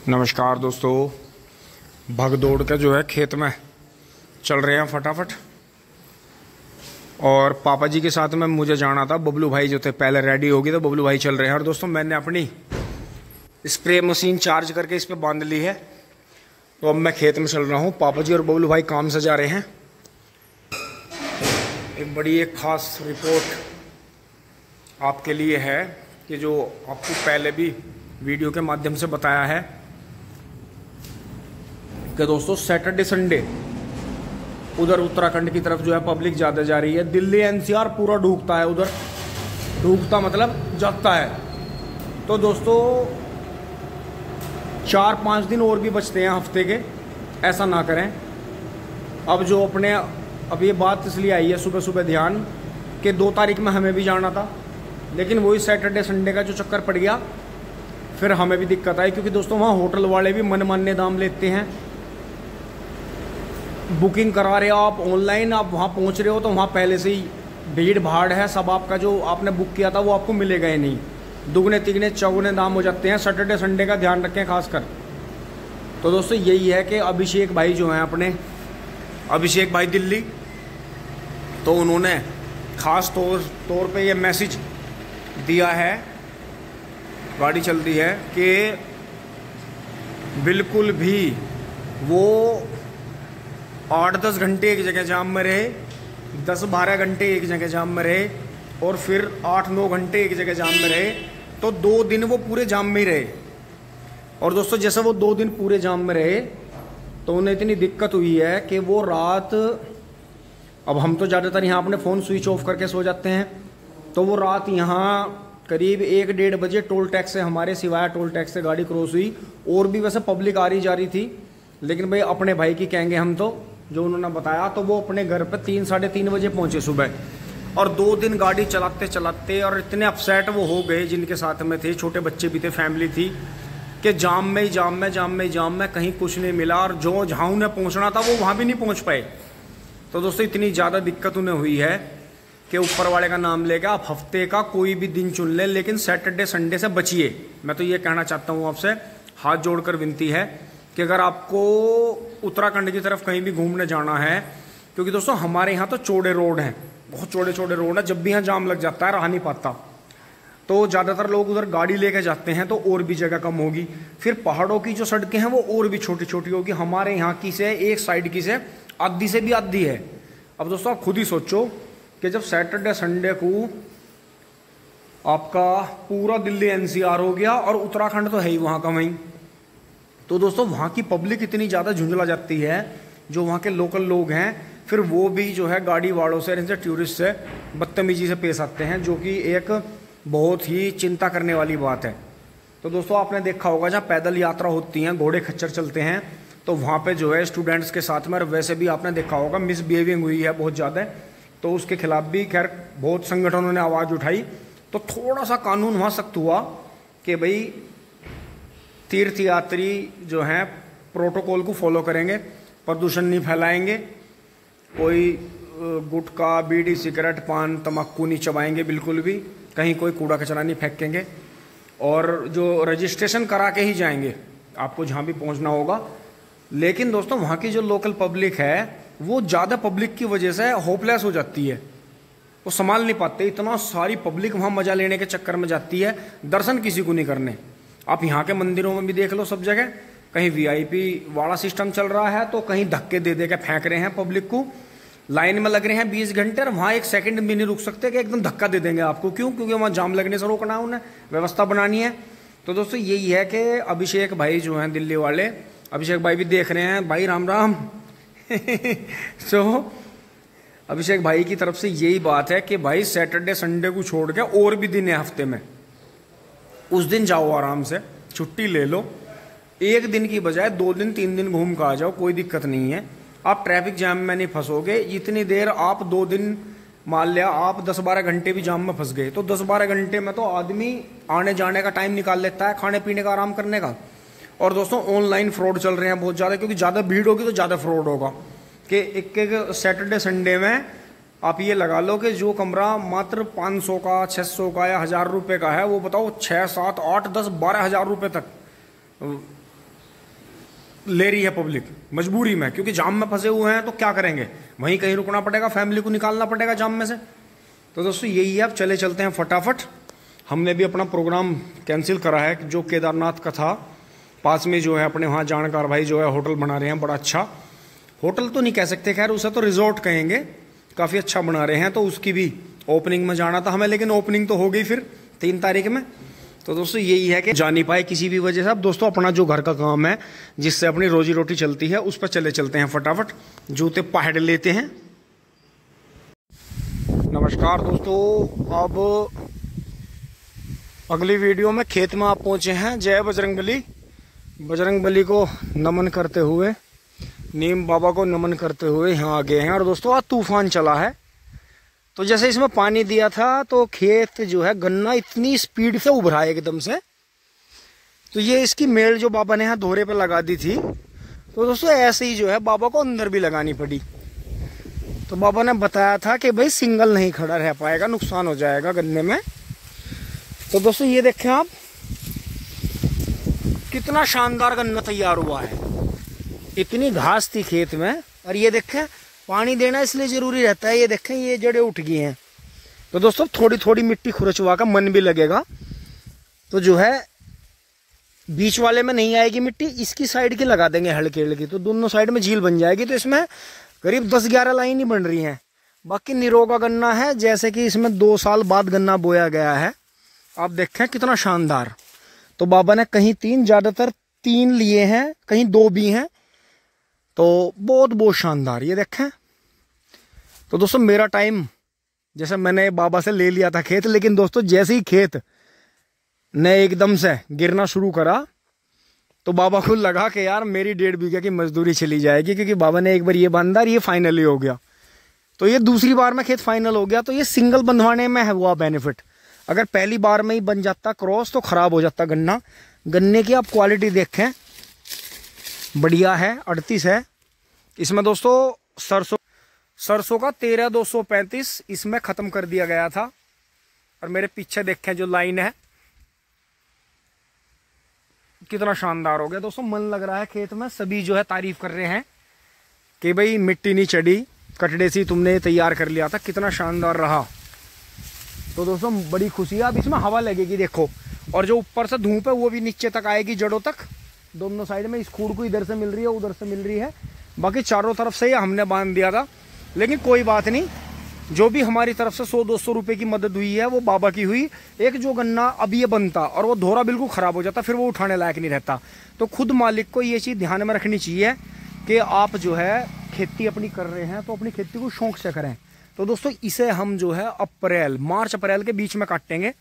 नमस्कार दोस्तों, भाग दौड़ के जो है खेत में चल रहे हैं फटाफट। और पापा जी के साथ में मुझे जाना था। बबलू भाई जो थे पहले रेडी हो गए, तो बबलू भाई चल रहे हैं। और दोस्तों मैंने अपनी स्प्रे मशीन चार्ज करके इस पे बांध ली है, तो अब मैं खेत में चल रहा हूँ। पापा जी और बबलू भाई काम से जा रहे हैं। एक खास रिपोर्ट आपके लिए है कि जो आपको पहले भी वीडियो के माध्यम से बताया है कि दोस्तों सैटरडे संडे उधर उत्तराखंड की तरफ जो है पब्लिक ज़्यादा जा रही है। दिल्ली एनसीआर पूरा डूबता है, उधर डूबता मतलब जाता है। तो दोस्तों 4-5 दिन और भी बचते हैं हफ्ते के, ऐसा ना करें। अब ये बात इसलिए आई है सुबह सुबह ध्यान कि 2 तारीख में हमें भी जाना था, लेकिन वही सैटरडे संडे का जो चक्कर पड़ गया, फिर हमें भी दिक्कत आई। क्योंकि दोस्तों वहाँ होटल वाले भी मनमाने दाम लेते हैं। बुकिंग करा रहे हो आप ऑनलाइन, आप वहाँ पहुँच रहे हो तो वहाँ पहले से ही भीड़ भाड़ है, सब आपका जो आपने बुक किया था वो आपको मिलेगा ही नहीं। दुगने तिगने चौगुने दाम हो जाते हैं। सैटरडे संडे का ध्यान रखें खासकर। तो दोस्तों यही है कि अभिषेक भाई जो हैं अपने अभिषेक भाई दिल्ली, तो उन्होंने ख़ास तौर पे ये मैसेज दिया है, गाड़ी चलती है, कि बिल्कुल भी वो 8-10 घंटे एक जगह जाम में रहे, 10-12 घंटे एक जगह जाम में रहे, और फिर 8-9 घंटे एक जगह जाम में रहे, तो 2 दिन वो पूरे जाम में ही रहे। और दोस्तों जैसे वो 2 दिन पूरे जाम में रहे तो उन्हें इतनी दिक्कत हुई है कि वो रात, अब हम तो ज़्यादातर यहाँ अपने फ़ोन स्विच ऑफ करके सो जाते हैं, तो वो रात यहाँ करीब 1-1:30 बजे टोल टैक्स से, हमारे सिवाय टोल टैक्स से गाड़ी क्रॉस हुई। और भी वैसे पब्लिक आ रही जा रही थी, लेकिन भाई अपने भाई की कहेंगे हम तो, जो उन्होंने बताया, तो वो अपने घर पे 3-3:30 बजे पहुंचे सुबह। और 2 दिन गाड़ी चलाते चलाते और इतने अपसेट वो हो गए, जिनके साथ में थे छोटे बच्चे भी थे, फैमिली थी, कि जाम में कहीं कुछ नहीं मिला। और जो जहाँ उन्हें पहुँचना था वो वहाँ भी नहीं पहुँच पाए। तो दोस्तों इतनी ज़्यादा दिक्कत उन्हें हुई है कि ऊपर वाले का नाम लेकर आप हफ्ते का कोई भी दिन चुन लें, लेकिन सैटरडे संडे से बचिए। मैं तो ये कहना चाहता हूँ आपसे, हाथ जोड़कर विनती है कि अगर आपको उत्तराखंड की तरफ कहीं भी घूमने जाना है, क्योंकि दोस्तों हमारे यहाँ तो चौड़े रोड हैं, बहुत चौड़े चौड़े रोड हैं, जब भी यहाँ जाम लग जाता है रहा नहीं पाता, तो ज़्यादातर लोग उधर गाड़ी लेके जाते हैं, तो और भी जगह कम होगी। फिर पहाड़ों की जो सड़कें हैं वो और भी छोटी छोटी होगी। हमारे यहाँ की से एक साइड की से आधी से भी आधी है। अब दोस्तों आप खुद ही सोचो कि जब सैटरडे संडे को आपका पूरा दिल्ली एनसीआर हो गया, और उत्तराखंड तो है ही वहाँ का वहीं, तो दोस्तों वहाँ की पब्लिक इतनी ज़्यादा झुंझला जाती है, जो वहाँ के लोकल लोग हैं, फिर वो भी जो है गाड़ी वालों से, इनसे टूरिस्ट से बदतमीजी से पेश आते हैं, जो कि एक बहुत ही चिंता करने वाली बात है। तो दोस्तों आपने देखा होगा जहाँ पैदल यात्रा होती हैं, घोड़े खच्चर चलते हैं, तो वहाँ पे जो है स्टूडेंट्स के साथ में, और वैसे भी आपने देखा होगा मिसबिहेविंग हुई है बहुत ज़्यादा, तो उसके खिलाफ भी खैर बहुत संगठनों ने आवाज़ उठाई। तो थोड़ा सा कानून वहाँ सख्त हुआ कि भाई तीर्थयात्री जो हैं प्रोटोकॉल को फॉलो करेंगे, प्रदूषण नहीं फैलाएंगे, कोई गुटखा बीड़ी सिगरेट पान तम्बाकू नहीं चबाएंगे बिल्कुल भी, कहीं कोई कूड़ा कचरा नहीं फेंकेंगे, और जो रजिस्ट्रेशन करा के ही जाएंगे आपको जहाँ भी पहुँचना होगा। लेकिन दोस्तों वहाँ की जो लोकल पब्लिक है वो ज़्यादा पब्लिक की वजह से होपलेस हो जाती है, वो संभाल नहीं पाते। इतना सारी पब्लिक वहाँ मजा लेने के चक्कर में जाती है, दर्शन किसी को नहीं करने। आप यहाँ के मंदिरों में भी देख लो, सब जगह कहीं वीआईपी वाला सिस्टम चल रहा है, तो कहीं धक्के दे दे के फेंक रहे हैं पब्लिक को, लाइन में लग रहे हैं 20 घंटे, और वहाँ 1 सेकंड भी नहीं रुक सकते कि एकदम धक्का दे देंगे आपको। क्यों? क्योंकि वहाँ जाम लगने से रोकना है, उन्हें व्यवस्था बनानी है। तो दोस्तों यही है कि अभिषेक भाई जो हैं दिल्ली वाले, अभिषेक भाई भी देख रहे हैं, भाई राम राम तो अभिषेक भाई की तरफ से यही बात है कि भाई सैटरडे संडे को छोड़ के और भी दिन है हफ्ते में, उस दिन जाओ आराम से, छुट्टी ले लो, 1 दिन की बजाय 2 दिन 3 दिन घूम कर आ जाओ, कोई दिक्कत नहीं है। आप ट्रैफिक जाम में नहीं फंसोगे। इतनी देर आप 2 दिन, मान लिया आप 10-12 घंटे भी जाम में फंस गए, तो 10-12 घंटे में तो आदमी आने जाने का टाइम निकाल लेता है, खाने पीने का, आराम करने का। और दोस्तों ऑनलाइन फ्रॉड चल रहे हैं बहुत ज़्यादा, क्योंकि ज़्यादा भीड़ होगी तो ज़्यादा फ्रॉड होगा। कि एक सैटरडे संडे में आप ये लगा लो कि जो कमरा मात्र 500 का, 600 का या 1000 रुपये का है, वो बताओ 6, 7, 8, 10, 12 हज़ार रुपये तक ले रही है पब्लिक मजबूरी में, क्योंकि जाम में फंसे हुए हैं तो क्या करेंगे, वहीं कहीं रुकना पड़ेगा, फैमिली को निकालना पड़ेगा जाम में से। तो दोस्तों यही है, अब चले चलते हैं फटाफट। हमने भी अपना प्रोग्राम कैंसिल करा है, जो केदारनाथ का था, पास में जो है अपने वहाँ जानकार भाई जो है होटल बना रहे हैं, बड़ा अच्छा होटल तो नहीं कह सकते, खैर उसे तो रिजॉर्ट कहेंगे, काफ़ी अच्छा बना रहे हैं। तो उसकी भी ओपनिंग में जाना था हमें, लेकिन ओपनिंग तो हो गई फिर 3 तारीख में। तो दोस्तों यही है कि जा नहीं पाए किसी भी वजह से। अब दोस्तों अपना जो घर का काम है जिससे अपनी रोजी रोटी चलती है, उस पर चले चलते हैं फटाफट, जूते पहन लेते हैं। नमस्कार दोस्तों, अब अगली वीडियो में खेत में आप पहुंचे हैं। जय बजरंगबली, बजरंगबली को नमन करते हुए, नीम बाबा को नमन करते हुए यहाँ आ गए हैं। और दोस्तों आज तूफान चला है, तो जैसे इसमें पानी दिया था तो खेत जो है गन्ना इतनी स्पीड से उभरा है एकदम से। तो ये इसकी मेल जो बाबा ने यहाँ दोहरे पे लगा दी थी, तो दोस्तों ऐसे ही जो है बाबा को अंदर भी लगानी पड़ी। तो बाबा ने बताया था कि भाई सिंगल नहीं खड़ा रह पाएगा, नुकसान हो जाएगा गन्ने में। तो दोस्तों ये देखें आप, कितना शानदार गन्ना तैयार हुआ है। इतनी घास थी खेत में, और ये देखें पानी देना इसलिए जरूरी रहता है। ये देखें ये जड़ें उठ गई हैं। तो दोस्तों थोड़ी थोड़ी मिट्टी खुरचवा का मन भी लगेगा, तो जो है बीच वाले में नहीं आएगी मिट्टी, इसकी साइड की लगा देंगे हल्की हल्की, तो दोनों साइड में झील बन जाएगी। तो इसमें करीब 10-11 लाइन ही बन रही हैं। बाकी निरोगा गन्ना है, जैसे कि इसमें 2 साल बाद गन्ना बोया गया है। आप देखें कितना शानदार। तो बाबा ने कहीं 3, ज्यादातर 3 लिए हैं, कहीं 2 भी हैं, तो बहुत बहुत शानदार। ये देखें। तो दोस्तों मेरा टाइम, जैसे मैंने बाबा से ले लिया था खेत, लेकिन दोस्तों जैसे ही खेत ने एकदम से गिरना शुरू करा, तो बाबा को लगा कि यार मेरी 1.5 बीघे की मजदूरी चली जाएगी, क्योंकि बाबा ने एक बार ये बांधा, ये फाइनली हो गया। तो ये दूसरी बार में खेत फाइनल हो गया। तो ये सिंगल बंधवाने में है हुआ बेनिफिट। अगर पहली बार में ही बन जाता क्रॉस तो खराब हो जाता गन्ना। गन्ने की आप क्वालिटी देखें, बढ़िया है, 38 है। इसमें दोस्तों सरसों का 13,235 इसमें खत्म कर दिया गया था। और मेरे पीछे देखें जो लाइन है, कितना शानदार हो गया दोस्तों। मन लग रहा है खेत में, सभी जो है तारीफ कर रहे हैं कि भाई मिट्टी नहीं चढ़ी, कटड़े से तुमने तैयार कर लिया था, कितना शानदार रहा। तो दोस्तों बड़ी खुशी है। अब इसमें हवा लगेगी देखो, और जो ऊपर से धूप है वो भी नीचे तक आएगी, जड़ों तक, दोनों साइड में। इस खूड़ को इधर से मिल रही है, उधर से मिल रही है, बाकी चारों तरफ से ही हमने बांध दिया था। लेकिन कोई बात नहीं, जो भी हमारी तरफ से 100-200 रुपए की मदद हुई है वो बाबा की हुई। एक जो गन्ना अब ये बनता और वो धोरा बिल्कुल खराब हो जाता, फिर वो उठाने लायक नहीं रहता। तो खुद मालिक को ये चीज़ ध्यान में रखनी चाहिए कि आप जो है खेती अपनी कर रहे हैं तो अपनी खेती को शौक से करें। तो दोस्तों इसे हम जो है मार्च अप्रैल के बीच में काटेंगे,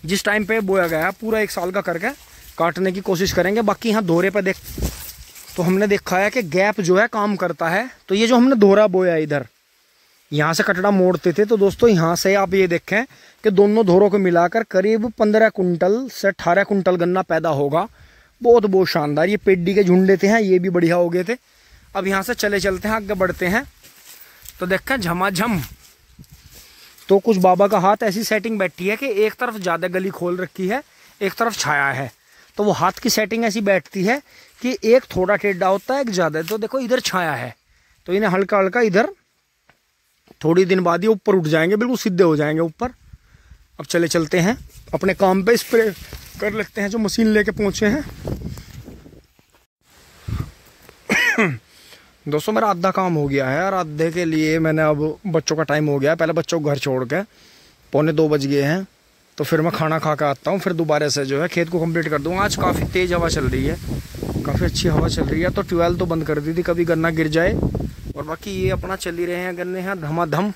जिस टाइम पे बोया गया है, पूरा 1 साल का करके काटने की कोशिश करेंगे। बाकी यहाँ दोहरे पे तो हमने देखा है कि गैप जो है काम करता है। तो ये जो हमने दोहरा बोया इधर, यहाँ से कटड़ा मोड़ते थे, तो दोस्तों यहाँ से आप ये देखें कि दोनों धोरों को मिलाकर करीब 15 कुंटल से 18 कुंटल गन्ना पैदा होगा। बहुत बहुत शानदार। ये पेड्डी के झुंडे थे, ये भी बढ़िया हो गए थे। अब यहाँ से चले चलते हैं, आगे बढ़ते हैं। तो देखें झमाझम। तो कुछ बाबा का हाथ ऐसी सेटिंग बैठी है कि एक तरफ ज़्यादा गली खोल रखी है, एक तरफ छाया है। तो वो हाथ की सेटिंग ऐसी बैठती है कि एक थोड़ा टेढ़ा होता है, एक ज़्यादा। तो देखो इधर छाया है, तो इन्हें हल्का हल्का इधर, थोड़ी दिन बाद ये ऊपर उठ जाएंगे, बिल्कुल सीधे हो जाएंगे ऊपर। अब चले चलते हैं अपने काम पे, स्प्रे कर लेते हैं जो मशीन लेके पहुंचे हैं। दोस्तों मेरा आधा काम हो गया है, और आधे के लिए मैंने अब बच्चों का टाइम हो गया है। पहले बच्चों को घर छोड़ के 1:45 बज गए हैं, तो फिर मैं खाना खा के आता हूँ, फिर दोबारा से जो है खेत को कंप्लीट कर दूँगा। आज काफ़ी तेज़ हवा चल रही है, काफ़ी अच्छी हवा चल रही है। तो ट्यूबवेल तो बंद कर दी थी, कभी गन्ना गिर जाए। और बाकी ये अपना चल ही रहे हैं गन्ने हैं धमाधम।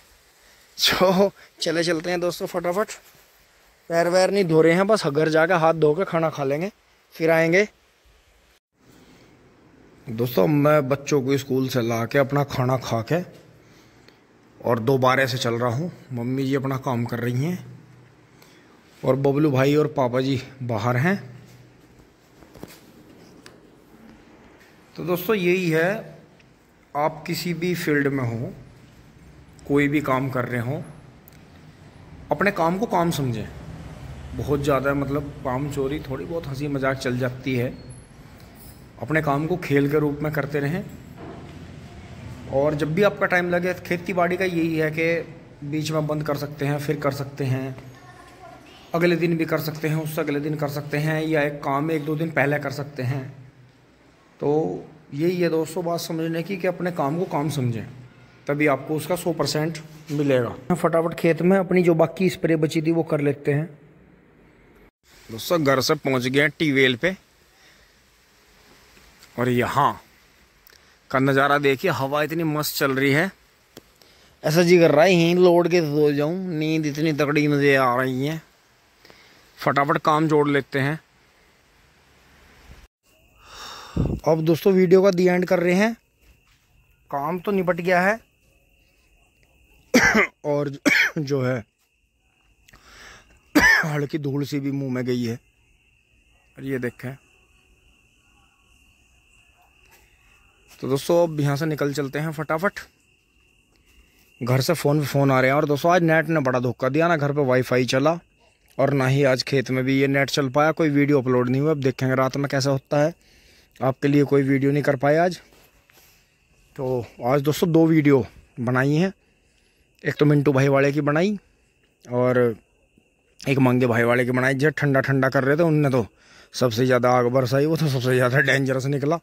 तो चले चलते हैं दोस्तों फटाफट। पैर वैर नहीं धो रहे हैं, बस घर जाकर हाथ धो के खाना खा लेंगे, फिर आएंगे। दोस्तों मैं बच्चों को स्कूल से ला के अपना खाना खा के और दोबारा से चल रहा हूँ। मम्मी जी अपना काम कर रही हैं, और बबलू भाई और पापा जी बाहर हैं। तो दोस्तों यही है, आप किसी भी फील्ड में हो, कोई भी काम कर रहे हो, अपने काम को काम समझें। बहुत ज़्यादा मतलब काम चोरी थोड़ी बहुत हंसी मजाक चल जाती है। अपने काम को खेल के रूप में करते रहें। और जब भी आपका टाइम लगे, खेती बाड़ी का यही है कि बीच में बंद कर सकते हैं, फिर कर सकते हैं, अगले दिन भी कर सकते हैं, उससे अगले दिन कर सकते हैं, या एक काम 1-2 दिन पहले कर सकते हैं। तो यही है दोस्तों बात समझने की कि अपने काम को काम समझें, तभी आपको उसका 100% मिलेगा। फटाफट खेत में अपनी जो बाकी स्प्रे बची थी वो कर लेते हैं। दोस्तों घर से पहुंच गए हैं टीवेल पे, और यहाँ का नज़ारा देखिए, हवा इतनी मस्त चल रही है, ऐसा जी कर रहा है यहीं लोड के सो जाऊं, नींद इतनी तगड़ी मुझे आ रही है। फटाफट काम जोड़ लेते हैं। अब दोस्तों वीडियो का दी एंड कर रहे हैं। काम तो निपट गया है और जो है हल्की धूल सी भी मुंह में गई है। और ये देखें, तो दोस्तों अब यहाँ से निकल चलते हैं फटाफट। घर से फ़ोन आ रहे हैं। और दोस्तों आज नेट ने बड़ा धोखा दिया ना, घर पे वाईफाई चला और ना ही आज खेत में भी ये नेट चल पाया, कोई वीडियो अपलोड नहीं हुआ। अब देखेंगे रात में कैसा होता है। आपके लिए कोई वीडियो नहीं कर पाए आज। तो आज दोस्तों 2 वीडियो बनाई हैं, एक तो मिंटू भाई वाले की बनाई और एक मंगे भाई वाले की बनाई। जब ठंडा ठंडा कर रहे थे उनने तो सबसे ज़्यादा आग बरसाई, वो तो सबसे ज़्यादा डेंजरस निकला,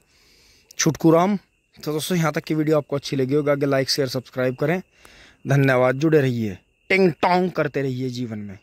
छुटकुराम। तो दोस्तों यहाँ तक की वीडियो आपको अच्छी लगी होगी, आगे लाइक शेयर सब्सक्राइब करें। धन्यवाद, जुड़े रहिए, टिंग टोंग करते रहिए जीवन में।